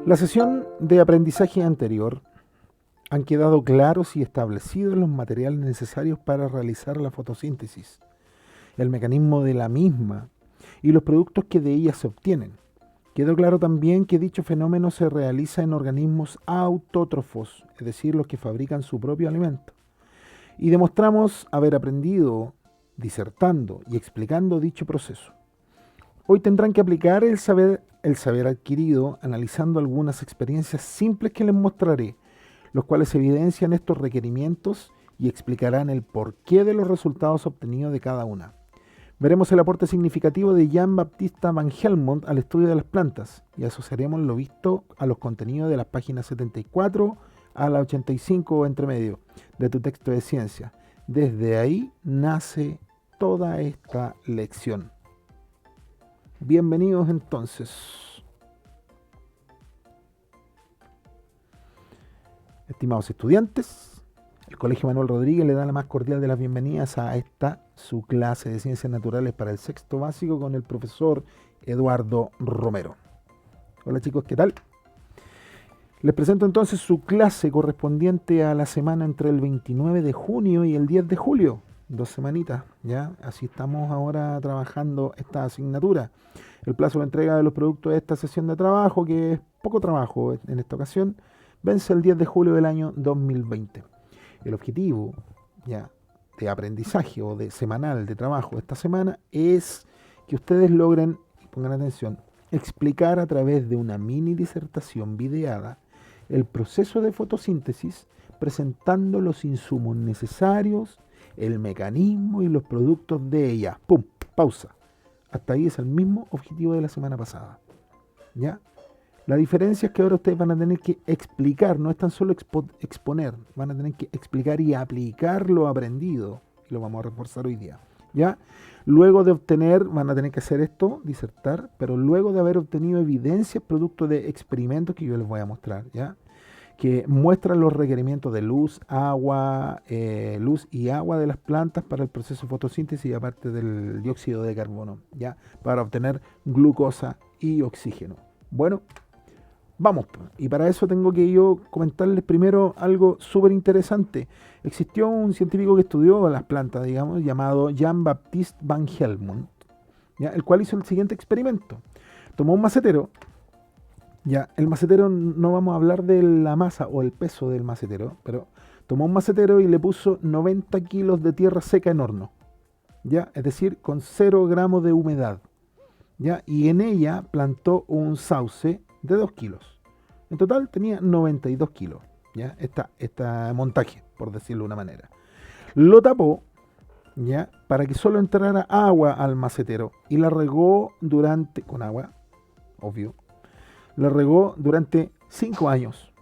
La sesión de aprendizaje anterior han quedado claros y establecidos los materiales necesarios para realizar la fotosíntesis, el mecanismo de la misma y los productos que de ella se obtienen. Quedó claro también que dicho fenómeno se realiza en organismos autótrofos, es decir, los que fabrican su propio alimento. Y demostramos haber aprendido, disertando y explicando dicho proceso. Hoy tendrán que aplicar el saber adquirido analizando algunas experiencias simples que les mostraré, los cuales evidencian estos requerimientos y explicarán el porqué de los resultados obtenidos de cada una. Veremos el aporte significativo de Jean-Baptiste Van Helmont al estudio de las plantas y asociaremos lo visto a los contenidos de las páginas 74 a la 85 o entre medio de tu texto de ciencia. Desde ahí nace toda esta lección. Bienvenidos entonces. Estimados estudiantes, el Colegio Manuel Rodríguez le da la más cordial de las bienvenidas a esta, su clase de Ciencias Naturales para el sexto básico con el profesor Eduardo Romero. Hola chicos, ¿qué tal? Les presento entonces su clase correspondiente a la semana entre el 29 de junio y el 10 de julio. 2 semanitas, ¿ya? Así estamos ahora trabajando esta asignatura. El plazo de entrega de los productos de esta sesión de trabajo, que es poco trabajo en esta ocasión, vence el 10 de julio del año 2020. El objetivo, ya, de aprendizaje o de semanal de trabajo esta semana es que ustedes logren, pongan atención, explicar a través de una mini disertación videada el proceso de fotosíntesis, presentando los insumos necesarios, el mecanismo y los productos de ella. ¡Pum! Pausa. Hasta ahí es el mismo objetivo de la semana pasada. ¿Ya? La diferencia es que ahora ustedes van a tener que explicar, no es tan solo exponer, van a tener que explicar y aplicar lo aprendido. Y lo vamos a reforzar hoy día. ¿Ya? Luego de obtener, van a tener que hacer esto, disertar, pero luego de haber obtenido evidencias producto de experimentos que yo les voy a mostrar, ¿ya? Que muestran los requerimientos de luz, agua, luz y agua de las plantas para el proceso de fotosíntesis y aparte del dióxido de carbono, ¿ya? Para obtener glucosa y oxígeno. Bueno, vamos. Y para eso tengo que yo comentarles primero algo súper interesante. Existió un científico que estudió las plantas, digamos, llamado Jean-Baptiste Van Helmont, ¿ya? El cual hizo el siguiente experimento. Tomó un macetero. Ya, el macetero, no vamos a hablar de la masa o el peso del macetero, pero tomó un macetero y le puso 90 kilos de tierra seca en horno, ya, es decir, con 0 gramos de humedad, ya, y en ella plantó un sauce de 2 kilos. En total tenía 92 kilos, ya, esta montaje, por decirlo de una manera. Lo tapó, ya, para que solo entrara agua al macetero y la regó con agua, obvio. La regó durante 5 años.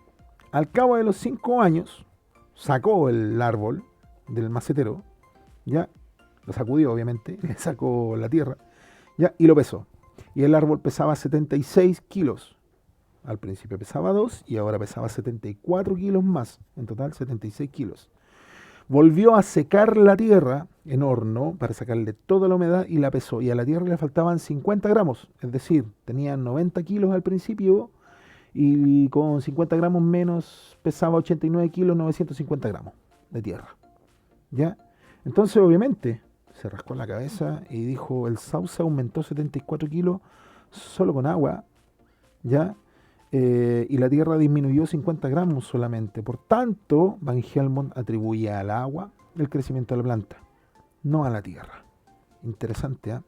Al cabo de los 5 años, sacó el árbol del macetero, ya, lo sacudió obviamente, le sacó la tierra, ya, y lo pesó. Y el árbol pesaba 76 kilos. Al principio pesaba 2 y ahora pesaba 74 kilos más, en total 76 kilos. Volvió a secar la tierra en horno para sacarle toda la humedad y la pesó. Y a la tierra le faltaban 50 gramos. Es decir, tenía 90 kilos al principio y con 50 gramos menos pesaba 89 kilos, 950 gramos de tierra. ¿Ya? Entonces, obviamente, se rascó la cabeza y dijo, el sauce aumentó 74 kilos solo con agua. ¿Ya? Y la tierra disminuyó 50 gramos solamente. Por tanto, Van Helmont atribuye al agua el crecimiento de la planta, no a la tierra. Interesante, ¿eh?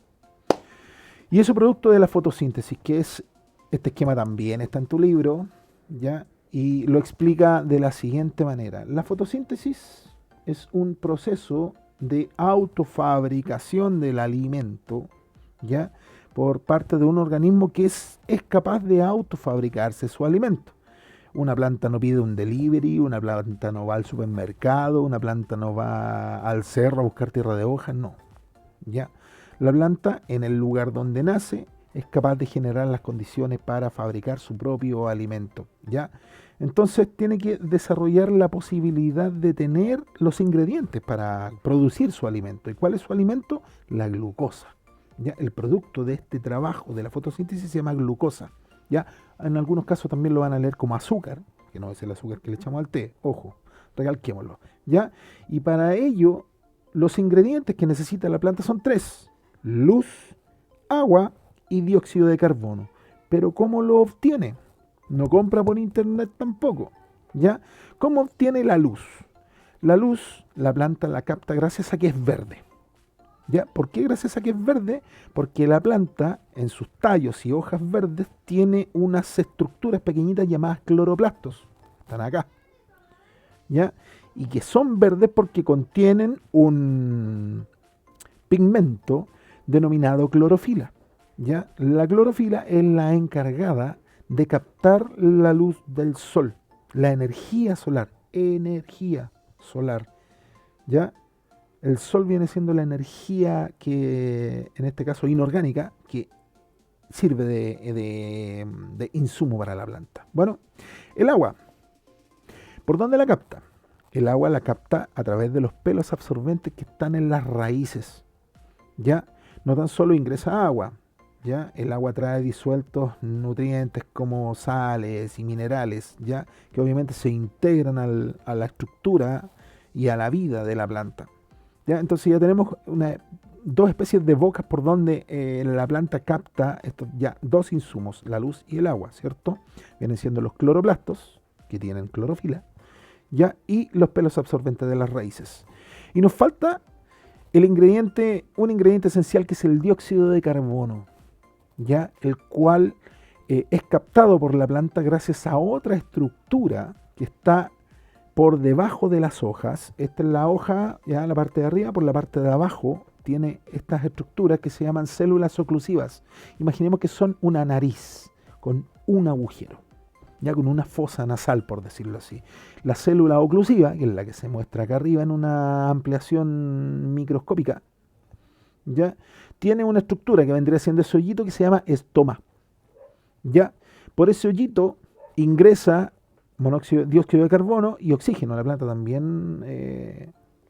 Y eso producto de la fotosíntesis, que es, este esquema también está en tu libro, ¿ya? Y lo explica de la siguiente manera. La fotosíntesis es un proceso de autofabricación del alimento, ¿ya? Por parte de un organismo que es capaz de autofabricarse su alimento. Una planta no pide un delivery, una planta no va al supermercado, una planta no va al cerro a buscar tierra de hojas, no. ¿Ya? La planta, en el lugar donde nace, es capaz de generar las condiciones para fabricar su propio alimento, ¿ya? Entonces tiene que desarrollar la posibilidad de tener los ingredientes para producir su alimento. ¿Y cuál es su alimento? La glucosa. ¿Ya? El producto de este trabajo de la fotosíntesis se llama glucosa. ¿ya? En algunos casos también lo van a leer como azúcar, que no es el azúcar que le echamos al té, ojo, recalquémoslo, ¿ya? Y para ello, los ingredientes que necesita la planta son 3: luz, agua y dióxido de carbono. Pero ¿cómo lo obtiene? No compra por internet tampoco, ¿ya? ¿Cómo obtiene la luz? La luz, la planta la capta gracias a que es verde. ¿Ya? ¿Por qué gracias a que es verde? Porque la planta, en sus tallos y hojas verdes, tiene unas estructuras pequeñitas llamadas cloroplastos. Están acá. ¿Ya? Y que son verdes porque contienen un pigmento denominado clorofila. ¿Ya? La clorofila es la encargada de captar la luz del sol, la energía solar. Energía solar. ¿Ya? El sol viene siendo la energía que, en este caso inorgánica, que sirve de insumo para la planta. Bueno, el agua, ¿por dónde la capta? El agua la capta a través de los pelos absorbentes que están en las raíces. ¿Ya? No tan solo ingresa agua, ¿ya? El agua trae disueltos nutrientes como sales y minerales, ¿ya? Que obviamente se integran a la estructura y a la vida de la planta. ¿Ya? Entonces ya tenemos dos especies de bocas por donde la planta capta estos ya dos insumos, la luz y el agua, ¿cierto? Vienen siendo los cloroplastos, que tienen clorofila, ¿ya? Y los pelos absorbentes de las raíces. Y nos falta un ingrediente esencial que es el dióxido de carbono, ¿ya? El cual es captado por la planta gracias a otra estructura que está por debajo de las hojas. Esta es la hoja, ya la parte de arriba, por la parte de abajo tiene estas estructuras que se llaman células oclusivas. Imaginemos que son una nariz con un agujero, ya con una fosa nasal, por decirlo así. La célula oclusiva, que es la que se muestra acá arriba en una ampliación microscópica, ya tiene una estructura que vendría siendo ese hoyito que se llama estoma. Ya por ese hoyito ingresa dióxido de carbono y oxígeno. La planta también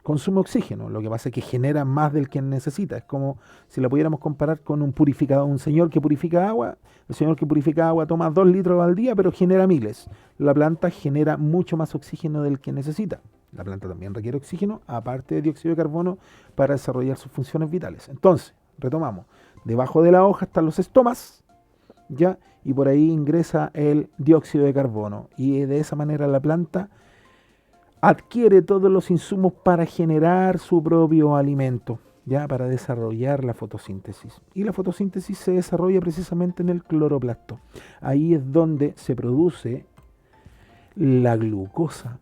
consume oxígeno, lo que pasa es que genera más del que necesita. Es como si la pudiéramos comparar con un purificador, un señor que purifica agua. El señor que purifica agua toma 2 litros al día, pero genera miles. La planta genera mucho más oxígeno del que necesita. La planta también requiere oxígeno, aparte de dióxido de carbono, para desarrollar sus funciones vitales. Entonces, retomamos. Debajo de la hoja están los estomas, ¿ya? Y por ahí ingresa el dióxido de carbono. Y de esa manera la planta adquiere todos los insumos para generar su propio alimento, ya, para desarrollar la fotosíntesis. Y la fotosíntesis se desarrolla precisamente en el cloroplasto. Ahí es donde se produce la glucosa,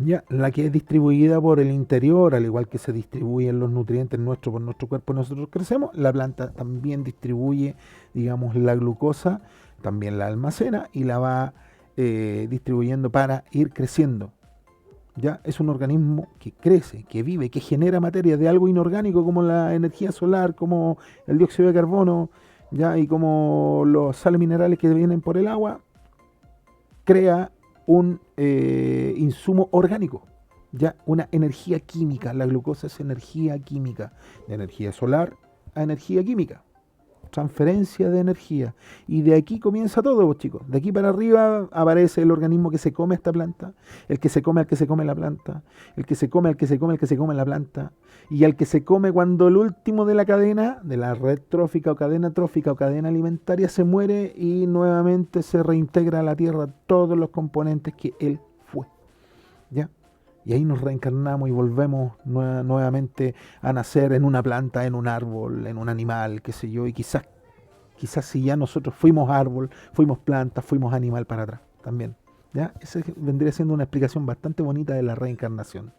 ya, la que es distribuida por el interior, al igual que se distribuyen los nutrientes nuestros por nuestro cuerpo, nosotros crecemos. La planta también distribuye, digamos, la glucosa, también la almacena y la va distribuyendo para ir creciendo. Ya es un organismo que crece, que vive, que genera materia de algo inorgánico como la energía solar, como el dióxido de carbono, ya, y como los sales minerales que vienen por el agua, crea un insumo orgánico, ya, una energía química. La glucosa es energía química, de energía solar a energía química, transferencia de energía. Y de aquí comienza todo, pues, chicos. De aquí para arriba aparece el organismo que se come esta planta, el que se come al que se come la planta, el que se come al que se come el que se come la planta, y al que se come cuando el último de la cadena, de la red trófica o cadena trófica o cadena alimentaria, se muere y nuevamente se reintegra a la tierra todos los componentes que él fue. ¿Ya? Y ahí nos reencarnamos y volvemos nuevamente a nacer en una planta, en un árbol, en un animal, qué sé yo, y quizás si ya nosotros fuimos árbol, fuimos planta, fuimos animal para atrás también. ¿Ya? Esa vendría siendo una explicación bastante bonita de la reencarnación.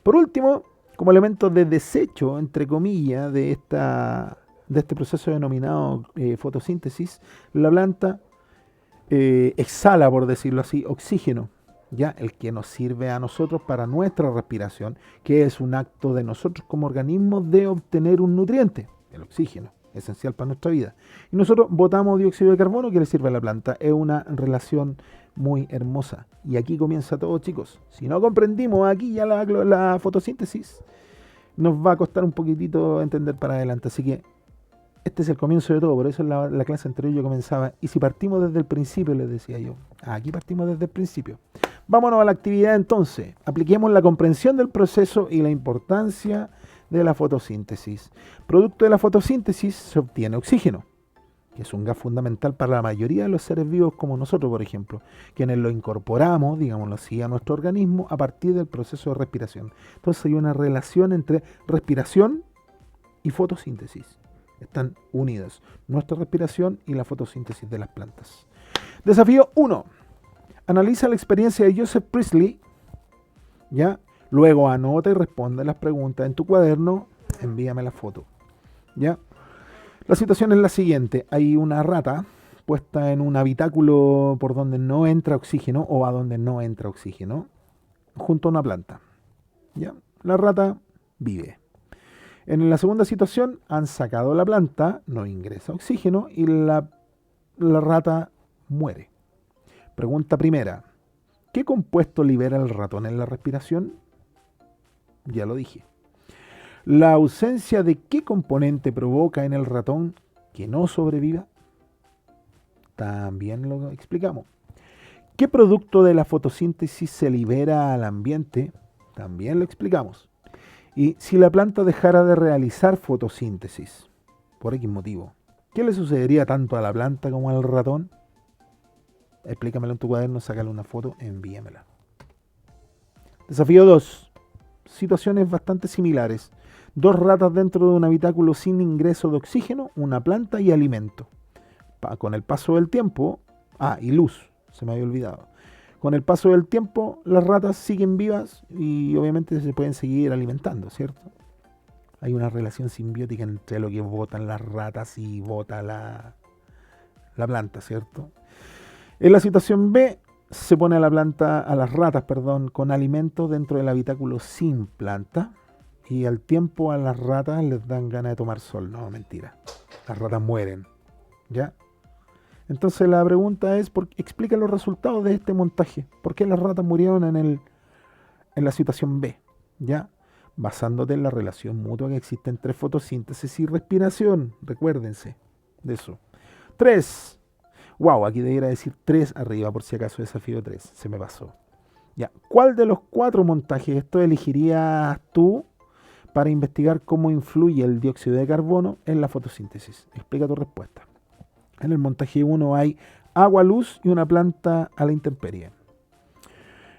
Por último, como elemento de desecho, entre comillas, de este proceso denominado fotosíntesis, la planta exhala, por decirlo así, oxígeno. Ya, el que nos sirve a nosotros para nuestra respiración, que es un acto de nosotros como organismos de obtener un nutriente, el oxígeno, esencial para nuestra vida. Y nosotros botamos dióxido de carbono que le sirve a la planta. Es una relación muy hermosa. Y aquí comienza todo, chicos. Si no comprendimos aquí ya la fotosíntesis, nos va a costar un poquitito entender para adelante. Así que Este es el comienzo de todo, por eso en la clase anterior yo comenzaba, y si partimos desde el principio, les decía yo, aquí partimos desde el principio. Vámonos a la actividad entonces, apliquemos la comprensión del proceso y la importancia de la fotosíntesis. Producto de la fotosíntesis se obtiene oxígeno, que es un gas fundamental para la mayoría de los seres vivos como nosotros, por ejemplo, quienes lo incorporamos, digámoslo así, a nuestro organismo a partir del proceso de respiración. Entonces hay una relación entre respiración y fotosíntesis. Están unidas nuestra respiración y la fotosíntesis de las plantas. Desafío 1. Analiza la experiencia de Joseph Priestley, ¿ya? Luego anota y responde las preguntas en tu cuaderno, envíame la foto, ¿ya? La situación es la siguiente. Hay una rata puesta en un habitáculo por donde no entra oxígeno o a donde no entra oxígeno, junto a una planta, ¿ya? La rata vive. En la segunda situación han sacado la planta, no ingresa oxígeno y la rata muere. Pregunta primera. ¿Qué compuesto libera el ratón en la respiración? Ya lo dije. ¿La ausencia de qué componente provoca en el ratón que no sobreviva? También lo explicamos. ¿Qué producto de la fotosíntesis se libera al ambiente? También lo explicamos. Y si la planta dejara de realizar fotosíntesis, por X motivo, ¿qué le sucedería tanto a la planta como al ratón? Explícamelo en tu cuaderno, sácale una foto, envíamela. Desafío 2. Situaciones bastante similares. 2 ratas dentro de un habitáculo sin ingreso de oxígeno, una planta y alimento. Con el paso del tiempo... y luz, se me había olvidado. Con el paso del tiempo, las ratas siguen vivas y obviamente se pueden seguir alimentando, ¿cierto? Hay una relación simbiótica entre lo que botan las ratas y bota la planta, ¿cierto? En la situación B, se pone a las ratas, con alimento dentro del habitáculo sin planta y al tiempo a las ratas les dan ganas de tomar sol. No, mentira. Las ratas mueren, ¿ya? Entonces la pregunta es, explica los resultados de este montaje. ¿Por qué las ratas murieron en la situación B? ¿Ya? Basándote en la relación mutua que existe entre fotosíntesis y respiración. Recuérdense de eso. 3. Wow, aquí debería decir 3 arriba, por si acaso desafío 3. Se me pasó. Ya. ¿Cuál de los 4 montajes esto elegirías tú para investigar cómo influye el dióxido de carbono en la fotosíntesis? Explica tu respuesta. En el montaje 1 hay agua, luz y una planta a la intemperie.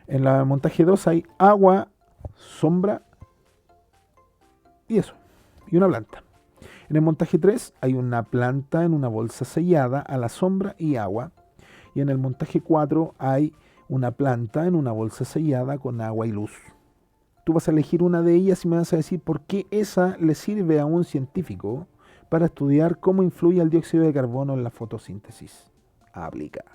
En el montaje 2 hay agua, sombra y eso, y una planta. En el montaje 3 hay una planta en una bolsa sellada a la sombra y agua. Y en el montaje 4 hay una planta en una bolsa sellada con agua y luz. Tú vas a elegir una de ellas y me vas a decir por qué esa le sirve a un científico para estudiar cómo influye el dióxido de carbono en la fotosíntesis. Aplica.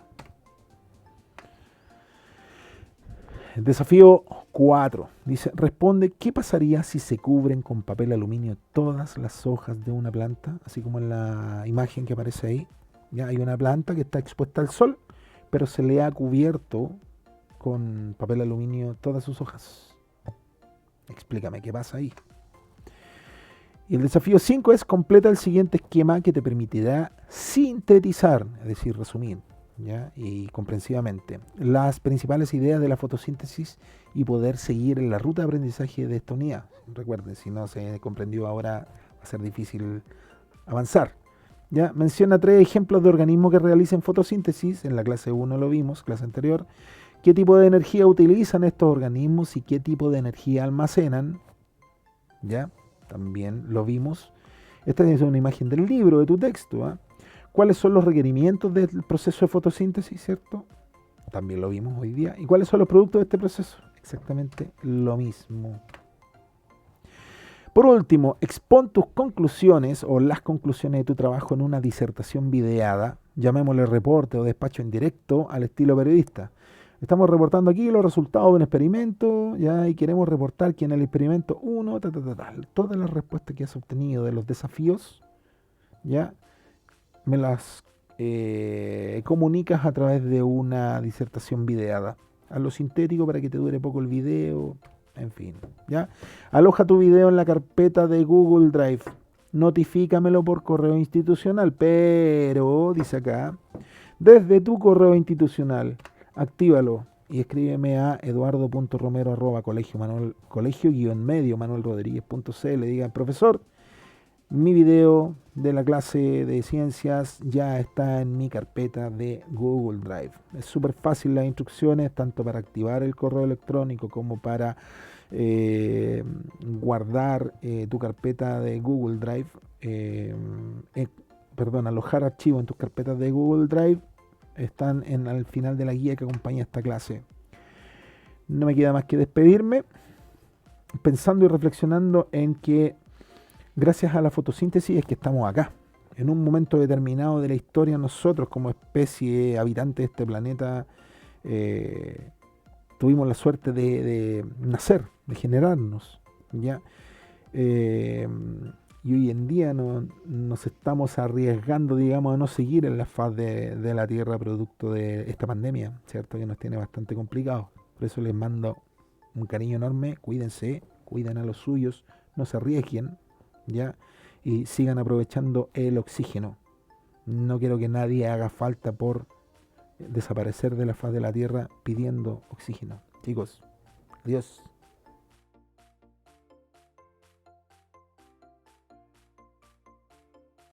Desafío 4. Dice, responde, ¿qué pasaría si se cubren con papel aluminio todas las hojas de una planta? Así como en la imagen que aparece ahí. Ya hay una planta que está expuesta al sol, pero se le ha cubierto con papel aluminio todas sus hojas. Explícame qué pasa ahí. Y el desafío 5 es completa el siguiente esquema que te permitirá sintetizar, es decir, resumir, ¿ya? Y comprensivamente, las principales ideas de la fotosíntesis y poder seguir en la ruta de aprendizaje de esta unidad. Recuerden, si no se comprendió ahora va a ser difícil avanzar. ¿Ya? Menciona 3 ejemplos de organismos que realicen fotosíntesis. En la clase 1 lo vimos, clase anterior. ¿Qué tipo de energía utilizan estos organismos y qué tipo de energía almacenan? ¿Ya? También lo vimos. Esta es una imagen del libro, de tu texto, ¿eh? ¿Cuáles son los requerimientos del proceso de fotosíntesis, cierto? También lo vimos hoy día. ¿Y cuáles son los productos de este proceso? Exactamente lo mismo. Por último, expon tus conclusiones o las conclusiones de tu trabajo en una disertación videada, llamémosle reporte o despacho en directo al estilo periodista. Estamos reportando aquí los resultados de un experimento, ya, y queremos reportar que en el experimento 1, todas las respuestas que has obtenido de los desafíos, ya, me las comunicas a través de una disertación videada. Hazlo sintético para que te dure poco el video, en fin, ¿ya? Aloja tu video en la carpeta de Google Drive notifícamelo por correo institucional, pero, dice acá, desde tu correo institucional, actívalo y escríbeme a eduardo.romero@colegio-medio manuelrodríguez.cl. Diga, profesor, mi video de la clase de ciencias ya está en mi carpeta de Google Drive. Es súper fácil las instrucciones, tanto para activar el correo electrónico como para guardar tu carpeta de Google Drive. Alojar archivos en tus carpetas de Google Drive están al final de la guía que acompaña esta clase. No me queda más que despedirme, pensando y reflexionando en que gracias a la fotosíntesis es que estamos acá. En un momento determinado de la historia, nosotros como especie habitante de este planeta tuvimos la suerte de nacer, de generarnos, ¿ya? Y hoy en día nos estamos arriesgando, digamos, a no seguir en la faz de la Tierra producto de esta pandemia, ¿cierto? Que nos tiene bastante complicados. Por eso les mando un cariño enorme, cuídense, cuiden a los suyos, no se arriesguen, ¿ya? Y sigan aprovechando el oxígeno. No quiero que nadie haga falta por desaparecer de la faz de la Tierra pidiendo oxígeno. Chicos, adiós.